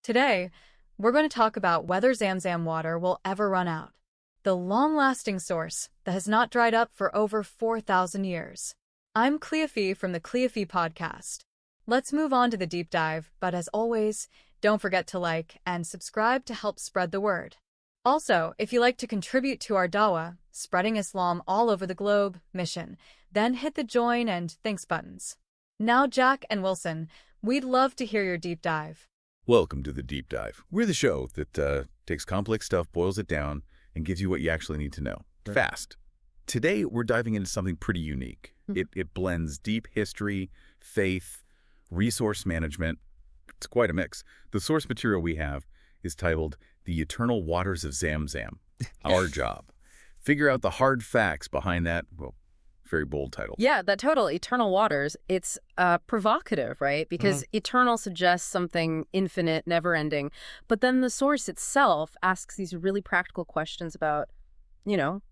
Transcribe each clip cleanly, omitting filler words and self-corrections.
Today, we're going to talk about whether Zam-Zam water will ever run out, the long-lasting source that has not dried up for over 4,000 years. I'm Cleophie from the Cleophie podcast. Let's move on to the deep dive, but as always, don't forget to like and subscribe to help spread the word. Also, if you like to contribute to our Dawah, spreading Islam all over the globe, mission, then hit the join and thanks buttons. Now, Jack and Wilson, we'd love to hear your deep dive. Welcome to the Deep Dive. We're the show that takes complex stuff, boils it down, and gives you what you actually need to know. Sure. Fast. Today, we're diving into something pretty unique. It blends deep history, faith, resource management. It's quite a mix. The source material we have is titled The Eternal Waters of Zamzam. Our job. Figure out the hard facts behind that, well, very bold title. Yeah, that total, Eternal Waters, it's provocative, right? Because eternal suggests something infinite, never-ending. But then the source itself asks these really practical questions about,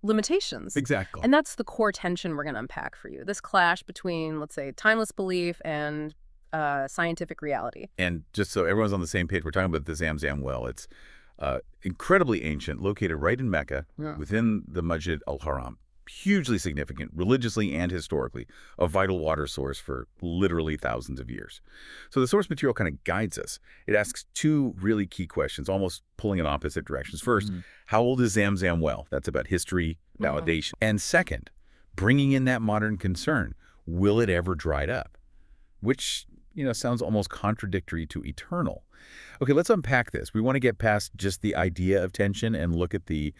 limitations. Exactly. And that's the core tension we're going to unpack for you. This clash between, let's say, timeless belief and scientific reality. And just so everyone's on the same page, we're talking about the Zam-Zam well. It's incredibly ancient, located right in Mecca, within the Masjid al-Haram. Hugely significant, religiously and historically, a vital water source for literally thousands of years. So the source material kind of guides us. It asks two really key questions, almost pulling in opposite directions. First, how old is Zam-Zam well? That's about history, validation. And second, bringing in that modern concern, will it ever dry up? Which, sounds almost contradictory to eternal. Okay, let's unpack this. We want to get past just the idea of tension and look at the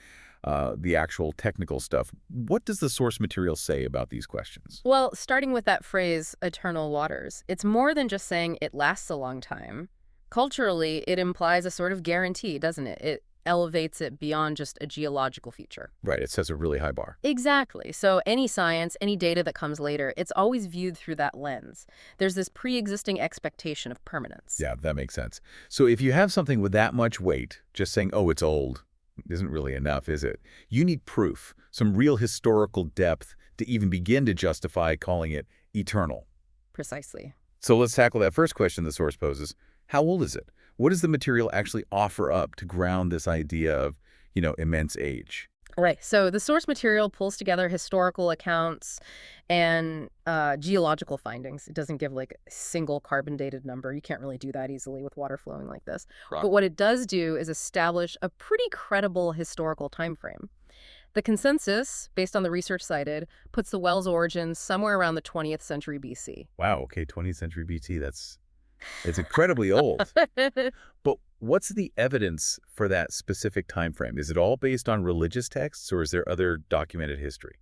actual technical stuff. What does the source material say about these questions? Well, starting with that phrase, eternal waters, it's more than just saying it lasts a long time. Culturally, it implies a sort of guarantee, doesn't it? It elevates it beyond just a geological feature. Right, it sets a really high bar. Exactly. So any science, any data that comes later, it's always viewed through that lens. There's this pre-existing expectation of permanence. Yeah, that makes sense. So if you have something with that much weight, just saying, oh, it's old, isn't really enough, is it? You need proof, some real historical depth to even begin to justify calling it eternal. Precisely. So let's tackle that first question the source poses. How old is it? What does the material actually offer up to ground this idea of, immense age? Right. So the source material pulls together historical accounts and geological findings. It doesn't give like a single carbon-dated number. You can't really do that easily with water flowing like this. Right. But what it does do is establish a pretty credible historical time frame. The consensus, based on the research cited, puts the well's origins somewhere around the 20th century BC. Wow, okay, 20th century BC, it's incredibly old. But what's the evidence for that specific time frame? Is it all based on religious texts, or is there other documented history?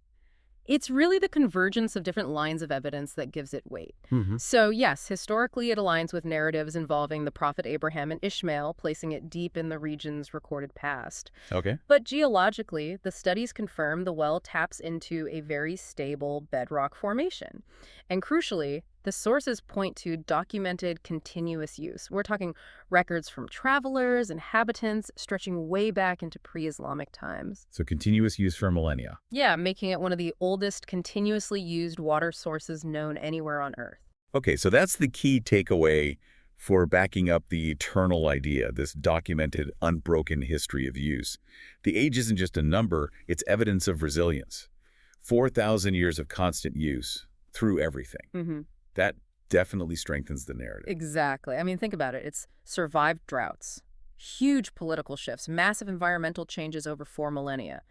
It's really the convergence of different lines of evidence that gives it weight. So yes, historically it aligns with narratives involving the prophet Abraham and Ishmael, placing it deep in the region's recorded past. Okay. But geologically, the studies confirm the well taps into a very stable bedrock formation. And crucially, the sources point to documented continuous use. We're talking records from travelers, inhabitants, stretching way back into pre-Islamic times. So continuous use for millennia. Yeah, making it one of the oldest continuously used water sources known anywhere on Earth. Okay, so that's the key takeaway for backing up the eternal idea, this documented, unbroken history of use. The age isn't just a number, it's evidence of resilience. 4,000 years of constant use through everything. That definitely strengthens the narrative. Exactly. I mean, think about it. It's survived droughts, huge political shifts, massive environmental changes over 4 millennia.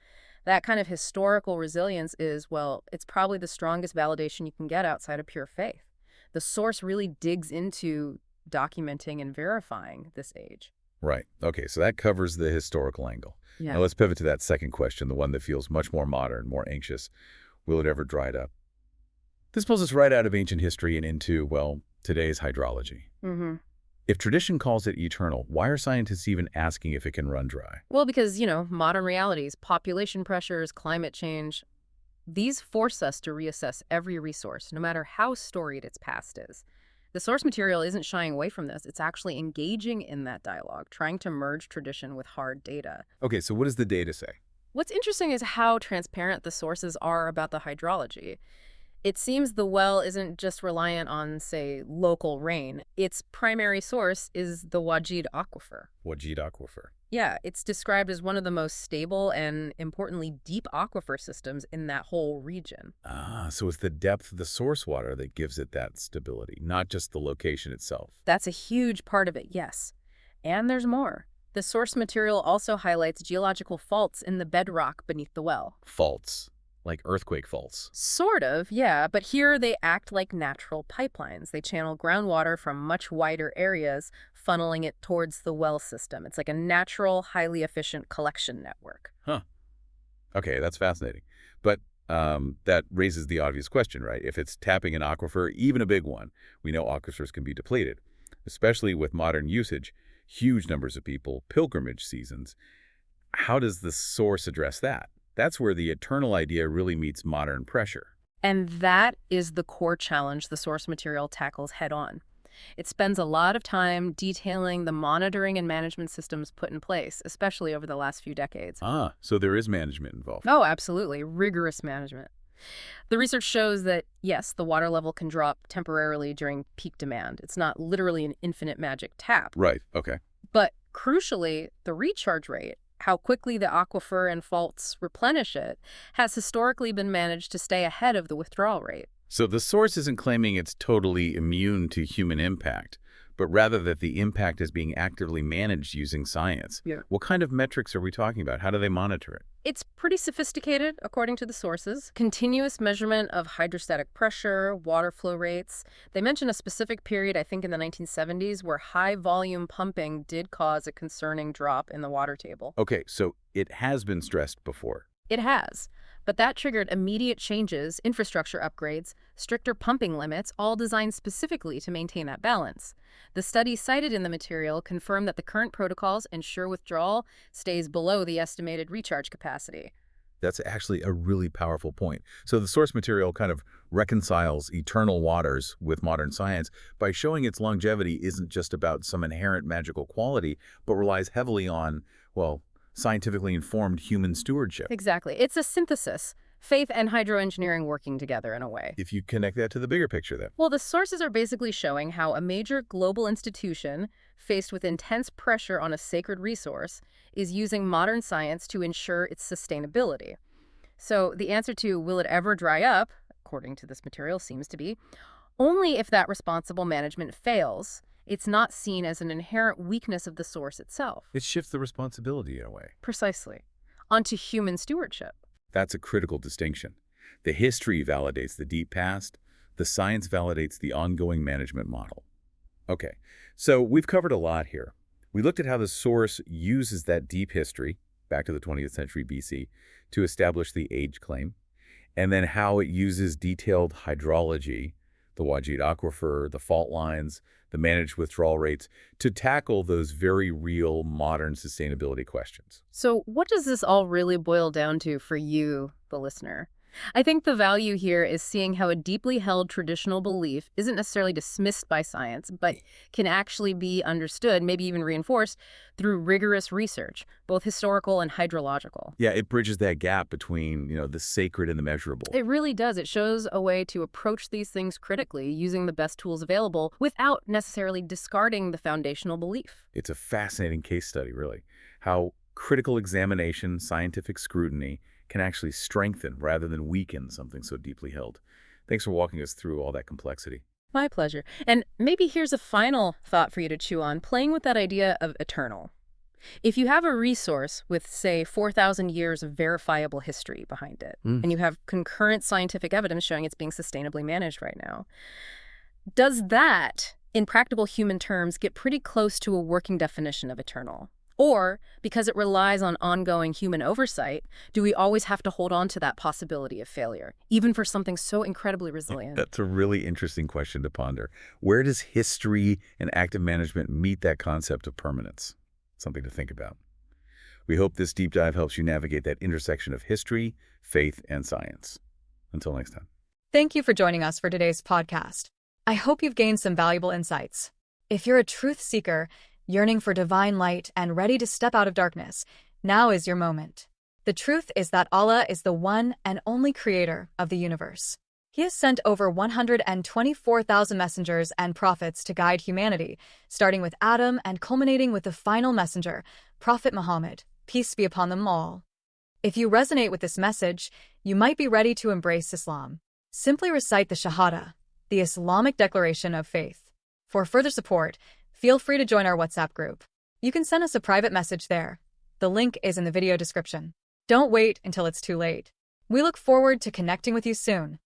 That kind of historical resilience is, well, it's probably the strongest validation you can get outside of pure faith. The source really digs into documenting and verifying this age. Right. Okay, so that covers the historical angle. Yeah. Now let's pivot to that second question, the one that feels much more modern, more anxious. Will it ever dry up? This pulls us right out of ancient history and into, well, today's hydrology. If tradition calls it eternal, why are scientists even asking if it can run dry? Well, because, modern realities, population pressures, climate change, these force us to reassess every resource, no matter how storied its past is. The source material isn't shying away from this. It's actually engaging in that dialogue, trying to merge tradition with hard data. Okay, so what does the data say? What's interesting is how transparent the sources are about the hydrology. It seems the well isn't just reliant on, say, local rain. Its primary source is the Wajid Aquifer. Wajid Aquifer. Yeah, it's described as one of the most stable and, importantly, deep aquifer systems in that whole region. Ah, so it's the depth of the source water that gives it that stability, not just the location itself. That's a huge part of it, yes. And there's more. The source material also highlights geological faults in the bedrock beneath the well. Faults, like earthquake faults. Sort of, yeah, but here they act like natural pipelines. They channel groundwater from much wider areas, funneling it towards the well system. It's like a natural, highly efficient collection network. Huh. Okay, that's fascinating. But that raises the obvious question, right? If it's tapping an aquifer, even a big one, we know aquifers can be depleted, especially with modern usage, huge numbers of people, pilgrimage seasons. How does the source address that? That's where the eternal idea really meets modern pressure. And that is the core challenge the source material tackles head-on. It spends a lot of time detailing the monitoring and management systems put in place, especially over the last few decades. Ah, so there is management involved. Oh, absolutely. Rigorous management. The research shows that, yes, the water level can drop temporarily during peak demand. It's not literally an infinite magic tap. Right, okay. But crucially, the recharge rate, how quickly the aquifer and faults replenish it, has historically been managed to stay ahead of the withdrawal rate. So the source isn't claiming it's totally immune to human impact, but rather that the impact is being actively managed using science. Yeah. What kind of metrics are we talking about? How do they monitor it? It's pretty sophisticated, according to the sources. Continuous measurement of hydrostatic pressure, water flow rates. They mention a specific period, I think in the 1970s, where high-volume pumping did cause a concerning drop in the water table. Okay, so it has been stressed before. It has. But that triggered immediate changes, infrastructure upgrades, stricter pumping limits, all designed specifically to maintain that balance. The studies cited in the material confirm that the current protocols ensure withdrawal stays below the estimated recharge capacity. That's actually a really powerful point. So the source material kind of reconciles eternal waters with modern science by showing its longevity isn't just about some inherent magical quality, but relies heavily on, well, scientifically informed human stewardship. Exactly. It's a synthesis. Faith and hydroengineering working together in a way. If you connect that to the bigger picture, then. Well, the sources are basically showing how a major global institution, faced with intense pressure on a sacred resource, is using modern science to ensure its sustainability. So the answer to will it ever dry up, according to this material, seems to be only if that responsible management fails. It's not seen as an inherent weakness of the source itself. It shifts the responsibility in a way. Precisely. Onto human stewardship. That's a critical distinction. The history validates the deep past. The science validates the ongoing management model. Okay, so we've covered a lot here. We looked at how the source uses that deep history, back to the 20th century BC, to establish the age claim, and then how it uses detailed hydrology, the Wajid Aquifer, the fault lines, the managed withdrawal rates, to tackle those very real modern sustainability questions. So what does this all really boil down to for you, the listener? I think the value here is seeing how a deeply held traditional belief isn't necessarily dismissed by science, but can actually be understood, maybe even reinforced, through rigorous research, both historical and hydrological. Yeah, it bridges that gap between, the sacred and the measurable. It really does. It shows a way to approach these things critically, using the best tools available, without necessarily discarding the foundational belief. It's a fascinating case study, really, how critical examination, scientific scrutiny, can actually strengthen rather than weaken something so deeply held. Thanks for walking us through all that complexity. My pleasure. And maybe here's a final thought for you to chew on, playing with that idea of eternal. If you have a resource with, say, 4,000 years of verifiable history behind it, and you have concurrent scientific evidence showing it's being sustainably managed right now, does that, in practical human terms, get pretty close to a working definition of eternal? Or, because it relies on ongoing human oversight, do we always have to hold on to that possibility of failure, even for something so incredibly resilient? That's a really interesting question to ponder. Where does history and active management meet that concept of permanence? Something to think about. We hope this deep dive helps you navigate that intersection of history, faith, and science. Until next time. Thank you for joining us for today's podcast. I hope you've gained some valuable insights. If you're a truth seeker, yearning for divine light and ready to step out of darkness, now is your moment. The truth is that Allah is the one and only creator of the universe. He has sent over 124,000 messengers and prophets to guide humanity, starting with Adam and culminating with the final messenger, Prophet Muhammad, peace be upon them all. If you resonate with this message, you might be ready to embrace Islam. Simply recite the Shahada, the Islamic declaration of faith. For further support, feel free to join our WhatsApp group. You can send us a private message there. The link is in the video description. Don't wait until it's too late. We look forward to connecting with you soon.